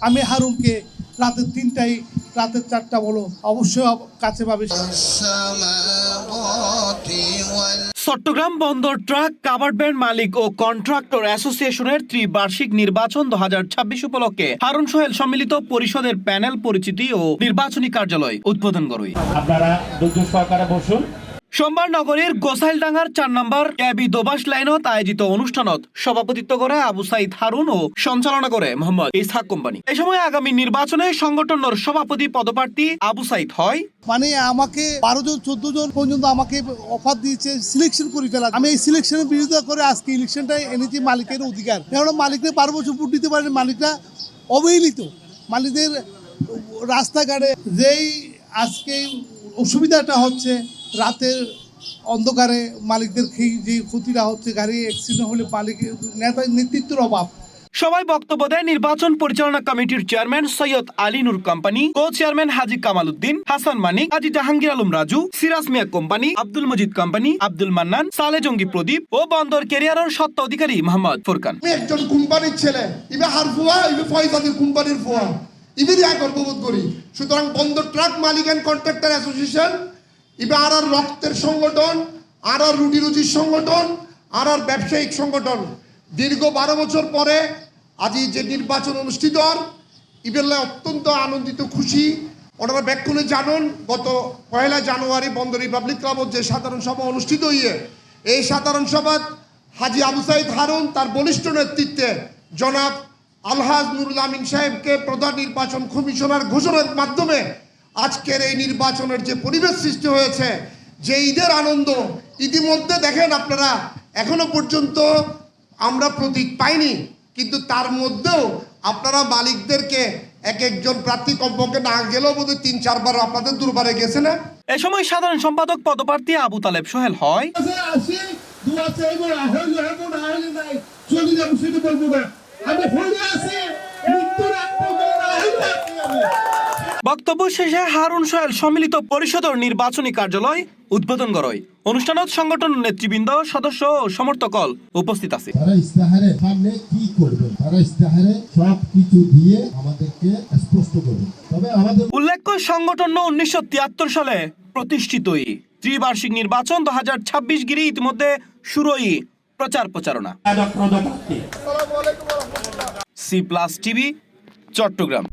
আমি হারুনকে রাতের 3টায় রাতের 4টা বলো অবশ্যই কাছে পাবে। চট্টগ্রাম বন্দর ট্রাক কাভার্ড ভ্যান মালিক ও কন্ট্রাক্টর অ্যাসোসিয়েশনের ত্রিবার্ষিক নির্বাচন 2026 উপলক্ষে হারুন সোহেল সম্মিলিত পরিষদের প্যানেল পরিচিতি ও নির্বাচনী কার্যালয় উদ্বোধন করে। আপনারা ধৈর্য সহকারে বসুন। সোমবার নগরীর গোসাইলডাঙ্গার 4 নম্বর ক্যাবি দোবাস লাইনত আয়োজিত অনুষ্ঠানত সভাপতিত্ব করে আবু সাইদ হারুন ও সঞ্চালনা করে মোহাম্মদ ইসহাক কোম্পানি। এই সময় আগামী নির্বাচনে সংগঠনের সভাপতি পদপ্রার্থী আবু সাইদ হয়। মানে আমাকে 12 জন 14 জন পর্যন্ত আমাকে অফার দিয়েছে সিলেকশন করে ফেলা। আমি এই সিলেকশনের বিরোধিতা করে আজকে ইলেকশনটা এনেছি মালিকের অধিকার। কারণ মালিকরা 12 বছর ভোট দিতে পারেন, মালিকরা অবহেলিত। মালিকদের রাস্তাঘাটে যেই আজকে অসুবিধাটা হচ্ছে, রাতের অন্ধকারে মালিকদের যে ক্ষতিটা হচ্ছে, গাড়ি অ্যাক্সিডেন্ট হলে মালিকের নেতৃত্বের অভাব। সবাই বক্তব্য দেয় নির্বাচন পরিচালনা কমিটির চেয়ারম্যান সৈয়দ আলী নূর কোম্পানি, কো চেয়ারম্যান হাজী কামাল উদ্দিন, হাসান মানিক, হাজী জাহাঙ্গীর আলম রাজু, সিরাজ মিয়া কোম্পানি, আব্দুল মজিদ কোম্পানি, আব্দুল মান্নান, সালে জঙ্গি প্রদীপ ও বন্দর ক্যারিয়ারের সত্ত্ব অধিকারী মোহাম্মদ ফুরকান। আমি একজন কোম্পানির ছেলে, ইবে হারফুয়া, ইবে ফয়জাদের কোম্পানির ফুয়া, ইবে দিয়া গর্ববোধ করি। সুতরাং বন্দর ট্রাক মালিক অ্যান্ড কন্ট্রাক্টর অ্যাসোসিয়েশন ইবে আর রক্তের সংগঠন, আর রুটি রুজির সংগঠন, আর ব্যবসায়িক সংগঠন। দীর্ঘ 12 বছর পরে আজ যে নির্বাচন অনুষ্ঠিত হন, ইবেলা অত্যন্ত আনন্দিত, খুশি। ওনারা ব্যাকুলে জানুন, গত 1 জানুয়ারি বন্দর রিপাবলিক ক্লাবত যে সাধারণ সভা অনুষ্ঠিত হইয়ে, এই সাধারণ সভা হাজী আবু সাইদ হারুন তার বলিষ্ঠ নেতৃত্বে জনাব আলহাজ নুরুল আমিন সাহেবকে প্রধান নির্বাচন কমিশনার ঘোষণার মাধ্যমে আজকের এই নির্বাচনের যে পরিবেশ সৃষ্টি হয়েছে, যে ঈদের আনন্দ, ইতিমধ্যে দেখেন আপনারা এখনো পর্যন্ত আমরা প্রতীক পাইনি, কিন্তু তার মধ্যেও আপনারা মালিকদেরকে এক একজন প্রার্থী কমপক্ষে না গেলেও বোধহয় 3-4 বার আপনাদের দরবারে গেছে না। এ সময় সাধারণ সম্পাদক পদপ্রার্থী আবু তালেব সোহেল হয়। বক্তব্য শেষে হারুন সোহেল সম্মিলিত পরিষদের নির্বাচনী কার্যালয় উদ্বোধন করে। অনুষ্ঠানত সংগঠন নেতৃবৃন্দ, সদস্য ও সমর্থকল উপস্থিত আছে। তারা ইস্তাহারের সামনে কি করবে, তারা ইস্তাহারে সব কিছু দিয়ে আমাদেরকে স্পষ্ট করবে। তবে আমাদের উল্লেখ্য, সংগঠন 1973 সালে প্রতিষ্ঠিত। ত্রিবার্ষিক নির্বাচন 2026 গিরি ইতিমধ্যে শুরুই প্রচার প্রচারণা। C+ TV, Chittagong.